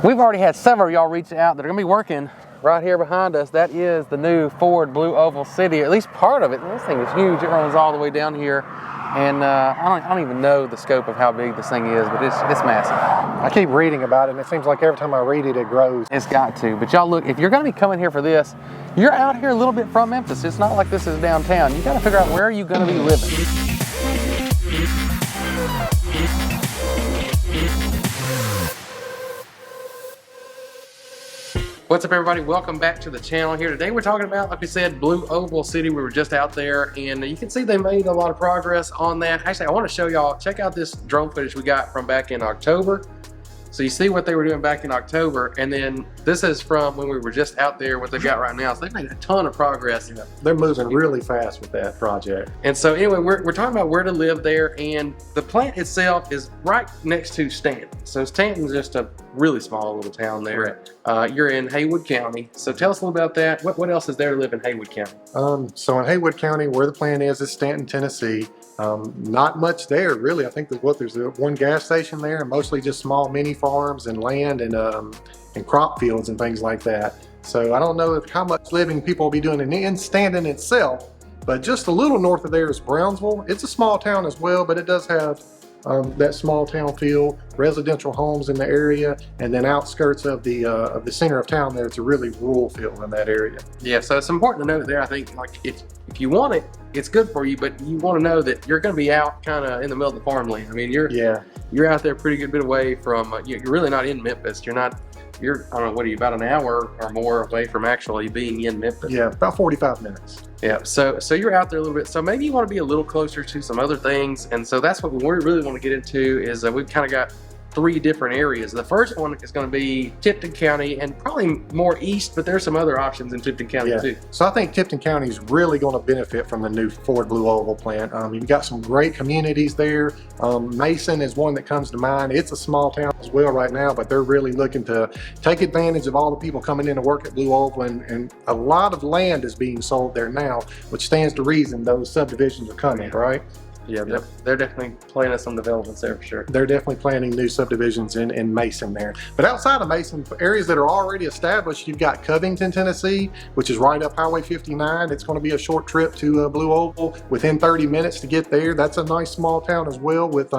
We've already had several of y'all reach out that are gonna be working right here behind us. That is the new Ford Blue Oval City, or at least part of it. And this thing is huge. It runs all the way down here. And I don't even know the scope of how big this thing is, but it's massive. I keep reading about it, and it seems like every time I read it, it grows. It's got to. But y'all look, if you're gonna be coming here for this, you're out here a little bit from Memphis. It's not like this is downtown. You gotta figure out where are you gonna be living. What's up, everybody? Welcome back to the channel. Here today we're talking about, like we said, Blue Oval City. We were just out there and you can see they made a lot of progress on that. Actually, I want to show y'all, check out this drone footage we got from back in October. So you see what they were doing back in October, and then this is from when we were just out there, what they've got right now. So they've made a ton of progress. Yeah, they're moving really fast with that project. And so anyway, we're talking about where to live there, and the plant itself is right next to Stanton. So Stanton's just a really small little town there. Right. You're in Haywood County. So tell us a little about that. What else is there to live in Haywood County? So in Haywood County, where the plant is Stanton, Tennessee. Not much there, really. I think there's one gas station there, and mostly just small mini farms and land and crop fields and things like that. So I don't know how much living people will be doing in Stanton itself, but just a little north of there is Brownsville. It's a small town as well, but it does have that small town feel, residential homes in the area, and then outskirts of the center of town there, it's a really rural feel in that area. Yeah, so it's important to note there, I think, like if you want it, it's good for you, but you want to know that you're going to be out kind of in the middle of the farmland. I mean, you're out there a pretty good bit away from, you're really not in Memphis. You're, I don't know, what are you, about an hour or more away from actually being in Memphis? Yeah, about 45 minutes. Yeah, so you're out there a little bit. So maybe you want to be a little closer to some other things. And so that's what we really want to get into is we've kind of got three different areas. The first one is going to be Tipton County and probably more east, but there's some other options in Tipton County too. So I think Tipton County is really going to benefit from the new Ford Blue Oval plant. You've got some great communities there. Mason is one that comes to mind. It's a small town as well right now, but they're really looking to take advantage of all the people coming in to work at Blue Oval, and a lot of land is being sold there now, which stands to reason those subdivisions are coming, right? Yeah, they're definitely planning some developments there for sure. They're definitely planning new subdivisions in Mason there. But outside of Mason, areas that are already established, you've got Covington, Tennessee, which is right up Highway 59. It's going to be a short trip to Blue Oval, within 30 minutes to get there. That's a nice small town as well, with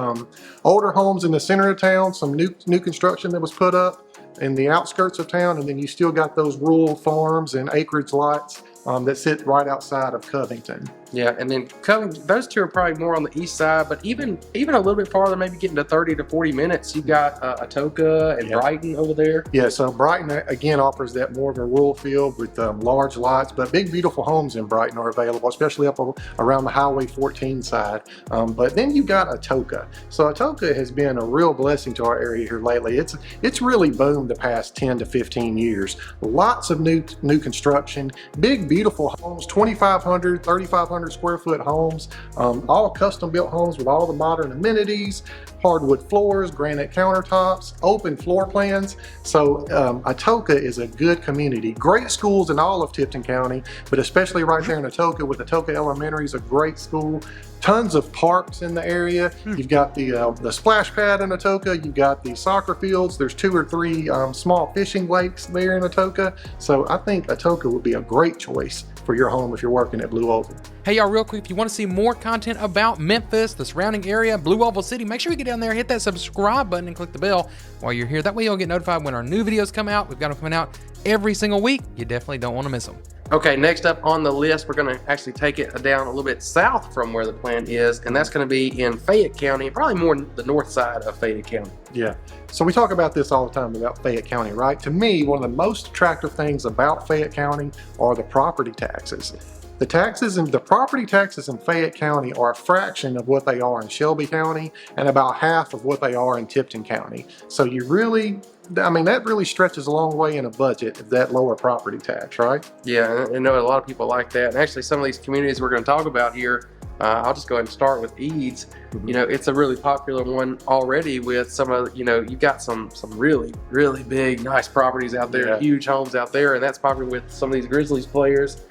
older homes in the center of town, some new construction that was put up in the outskirts of town, and then you still got those rural farms and acreage lots that sit right outside of Covington. Yeah, and then Covington, those two are probably more on the east side, but even a little bit farther, maybe getting to 30 to 40 minutes, you've got Atoka and Brighton over there. Yeah, so Brighton, again, offers that more of a rural feel with large lots, but big, beautiful homes in Brighton are available, especially up around the Highway 14 side. But then you've got Atoka. So Atoka has been a real blessing to our area here lately. It's really boomed the past 10 to 15 years. Lots of new construction, big, beautiful homes, 2,500, 3,500 square foot homes, all custom built homes with all the modern amenities, hardwood floors, granite countertops, open floor plans. So Atoka is a good community. Great schools in all of Tipton County, but especially right there in Atoka, with Atoka Elementary is a great school. Tons of parks in the area. You've got the splash pad in Atoka. You've got the soccer fields. There's 2 or 3 small fishing lakes there in Atoka. So I think Atoka would be a great choice for your home if you're working at Blue Oval. Hey y'all, real quick, if you want to see more content about Memphis, the surrounding area, Blue Oval City, make sure you get down there, hit that subscribe button and click the bell while you're here. That way you'll get notified when our new videos come out. We've got them coming out every single week. You definitely don't want to miss them. Okay, next up on the list, we're going to actually take it down a little bit south from where the plant is, and that's going to be in Fayette County, probably more the north side of Fayette County. Yeah, so we talk about this all the time about Fayette County, right? To me, one of the most attractive things about Fayette County are the property taxes. The property taxes in Fayette County are a fraction of what they are in Shelby County and about half of what they are in Tipton County. So you really, I mean, that really stretches a long way in a budget, that lower property tax, right? Yeah, I know a lot of people like that. And actually some of these communities we're going to talk about here, I'll just go ahead and start with Eads. You know, it's a really popular one already with some of, you know, you've got some really, really big, nice properties out there, huge homes out there, and that's popular with some of these Grizzlies players,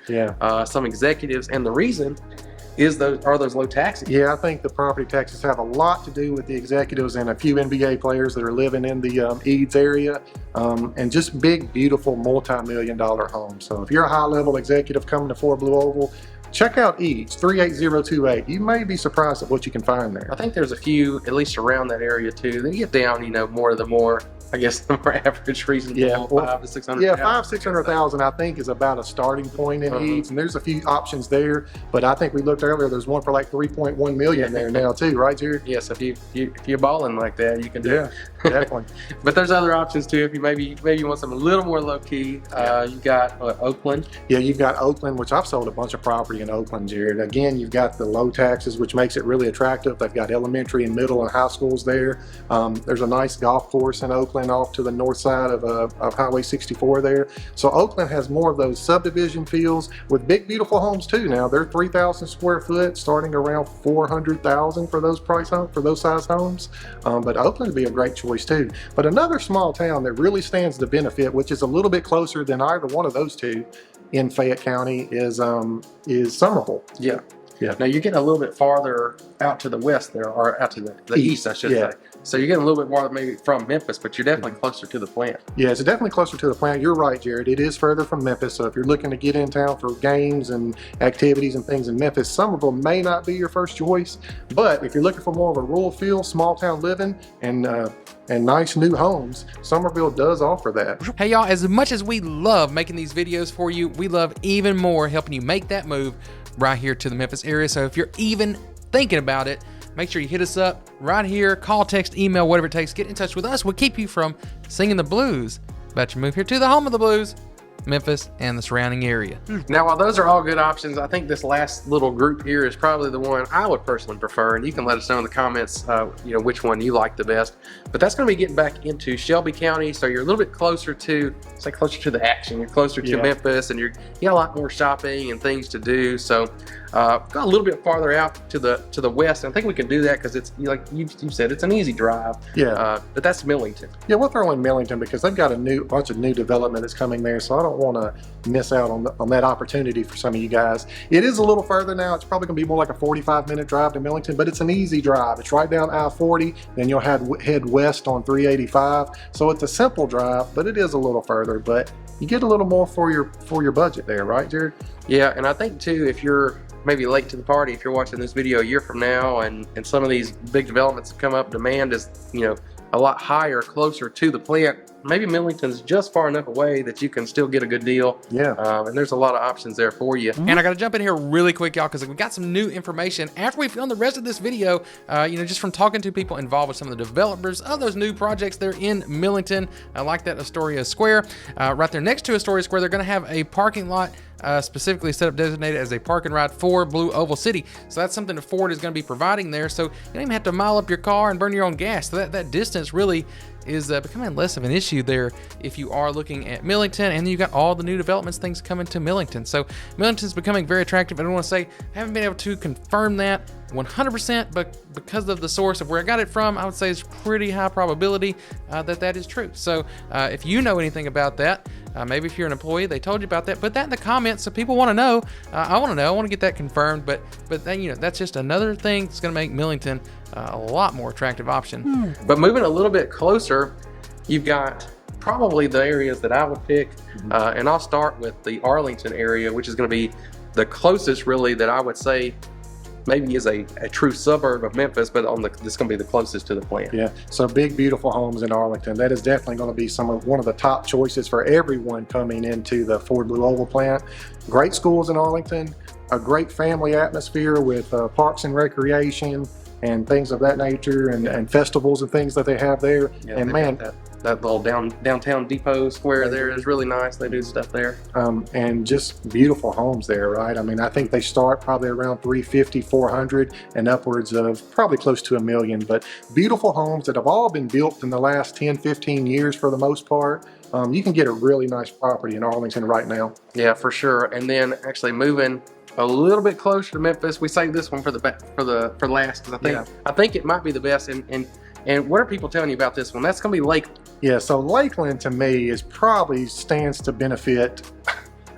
some executives. And the reason are those low taxes. Yeah, I think the property taxes have a lot to do with the executives and a few NBA players that are living in the Eads area, and just big, beautiful, multi-million-dollar homes. So if you're a high-level executive coming to Ford Blue Oval, check out Eads 38028. You may be surprised at what you can find there. I think there's a few, at least around that area too. Then you get down, more of the more, I guess, the more average reasonable, Yeah, well, 500 to 600. Yeah, 500,000-600,000 I think is about a starting point in Eads, and there's a few options there. But I think we looked earlier. There's one for like 3.1 million there now too, right, Jared? Yes, if you're balling like that, you can do it. Definitely. But there's other options too. If you maybe you want something a little more low key, you got Oakland. Yeah, you've got Oakland, which I've sold a bunch of property in Oakland, Jared. Again, you've got the low taxes, which makes it really attractive. They've got elementary and middle and high schools there. There's a nice golf course in Oakland off to the north side of Highway 64 there. So Oakland has more of those subdivision feels with big, beautiful homes too. Now they're 3,000 square foot, starting around 400,000 for those size homes. But Oakland would be a great choice too. But another small town that really stands to benefit, which is a little bit closer than either one of those two in Fayette County, is Summerville. Yeah. Now you're getting a little bit farther out to the west there, or out to the east, I should say. So you're getting a little bit more maybe from Memphis, but you're definitely closer to the plant. Yeah, it's definitely closer to the plant. You're right, Jared. It is further from Memphis. So if you're looking to get in town for games and activities and things in Memphis, Summerville may not be your first choice. But if you're looking for more of a rural feel, small town living, and nice new homes, Summerville does offer that. Hey y'all, as much as we love making these videos for you, we love even more helping you make that move right here to the Memphis area. So if you're even thinking about it, make sure you hit us up right here, call, text, email, whatever it takes. Get in touch with us. We'll keep you from singing the blues about your move here to the home of the blues, Memphis and the surrounding area. Now, while those are all good options, I think this last little group here is probably the one I would personally prefer, and you can let us know in the comments which one you like the best. But that's going to be getting back into Shelby County, so you're a little bit closer to, closer to the action. You're closer to Memphis, and you got a lot more shopping and things to do. So got a little bit farther out to the west, and I think we can do that because it's, like you said, it's an easy drive. Yeah. But that's Millington. Yeah, we'll throw in Millington because they've got a bunch of new development that's coming there, so I don't want to miss out on that opportunity for some of you guys. It is a little further now. It's probably going to be more like a 45-minute drive to Millington, but it's an easy drive. It's right down I-40, then you'll head west on 385. So it's a simple drive, but it is a little further, but you get a little more for your budget there, right, Jared? Yeah, and I think too, if you're maybe late to the party, if you're watching this video a year from now and some of these big developments have come up, demand is a lot higher, closer to the plant, maybe Millington's just far enough away that you can still get a good deal. Yeah. And there's a lot of options there for you. And I got to jump in here really quick, y'all, because we got some new information after we filmed the rest of this video, just from talking to people involved with some of the developers of those new projects there in Millington, like that Astoria Square. Right there next to Astoria Square, they're going to have a parking lot specifically set up, designated as a park and ride for Blue Oval City. So that's something that Ford is going to be providing there. So you don't even have to mile up your car and burn your own gas. So that distance really is becoming less of an issue there if you are looking at Millington. And then you got all the new developments, things coming to Millington. So Millington's becoming very attractive. I don't want to say I haven't been able to confirm that 100%, but because of the source of where I got it from, I would say it's pretty high probability that is true. So if you know anything about that, maybe if you're an employee, they told you about that, put that in the comments so people want to know. I want to know. I want to get that confirmed. But then, that's just another thing that's going to make Millington a lot more attractive option. But moving a little bit closer, you've got probably the areas that I would pick, and I'll start with the Arlington area, which is going to be the closest really that I would say maybe is a true suburb of Memphis, but it's going to be the closest to the plant. Yeah, so big, beautiful homes in Arlington. That is definitely going to be one of the top choices for everyone coming into the Ford Blue Oval plant. Great schools in Arlington, a great family atmosphere with parks and recreation and things of that nature, and festivals and things that they have there. Yeah, and man, that little downtown depot square there is really nice. They do stuff there. And just beautiful homes there, right? I mean, I think they start probably around 350, 400, and upwards of probably close to $1 million. But beautiful homes that have all been built in the last 10, 15 years for the most part. You can get a really nice property in Arlington right now. Yeah, for sure. And then actually moving a little bit closer to Memphis, we saved this one for last because I think it might be the best. And what are people telling you about this one? That's going to be Lakeland. Yeah, so Lakeland to me is probably stands to benefit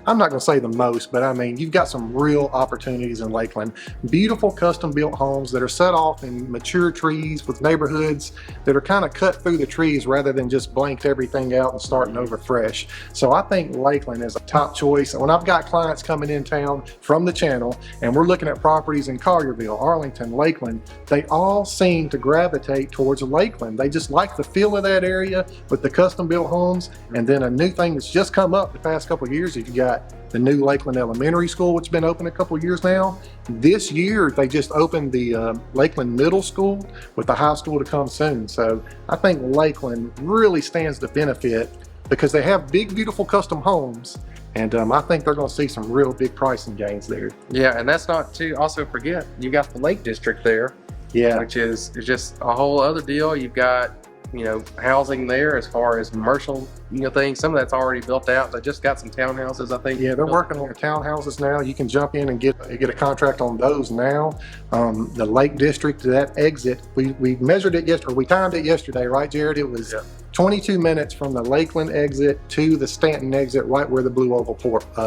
I'm not going to say the most, but I mean, you've got some real opportunities in Lakeland. Beautiful custom built homes that are set off in mature trees with neighborhoods that are kind of cut through the trees rather than just blanked everything out and starting over fresh. So I think Lakeland is a top choice. When I've got clients coming in town from the channel and we're looking at properties in Collierville, Arlington, Lakeland, they all seem to gravitate towards Lakeland. They just like the feel of that area with the custom built homes. And then a new thing that's just come up the past couple of years, you've got the new Lakeland Elementary School, which has been open a couple of years now. This year, they just opened the Lakeland Middle School with the high school to come soon. So I think Lakeland really stands to benefit because they have big, beautiful custom homes. And I think they're going to see some real big pricing gains there. Yeah, and that's not to also forget, you got the Lake District there. Yeah. Which is just a whole other deal. You've got, you know, housing there as far as commercial, you know, things. Some of that's already built out. They just got some townhouses, I think. Yeah, they're working on the townhouses now. You can jump in and get a contract on those now. The Lake District, that exit, we measured it yesterday, we timed it yesterday, right, Jared? It was 22 minutes from the Lakeland exit to the Stanton exit, right where the Blue Oval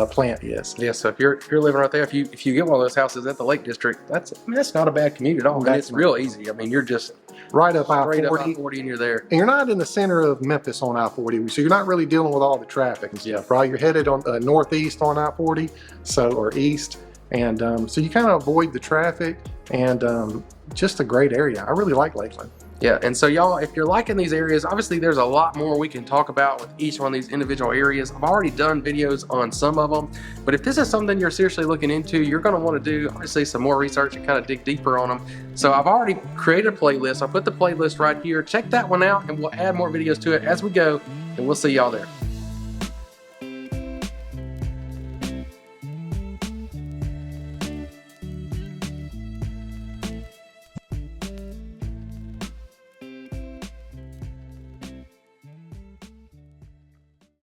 plant is. Yeah, so if you're living right there, if you get one of those houses at the Lake District, that's not a bad commute at all. And it's real easy. I mean, you're just right up straight I-40. up I-40 and you're there. And you're not in the center of Memphis on I-40, so you're not really dealing with all the traffic and stuff, right? You're headed on northeast on I-40, or east, and so you kind of avoid the traffic, and just a great area. I really like Lakeland. Yeah, and so y'all, if you're liking these areas, obviously there's a lot more we can talk about with each one of these individual areas. I've already done videos on some of them, but if this is something you're seriously looking into, you're going to want to do obviously some more research and kind of dig deeper on them. So I've already created a playlist. I'll put the playlist right here. Check that one out, and we'll add more videos to it as we go, and we'll see y'all there.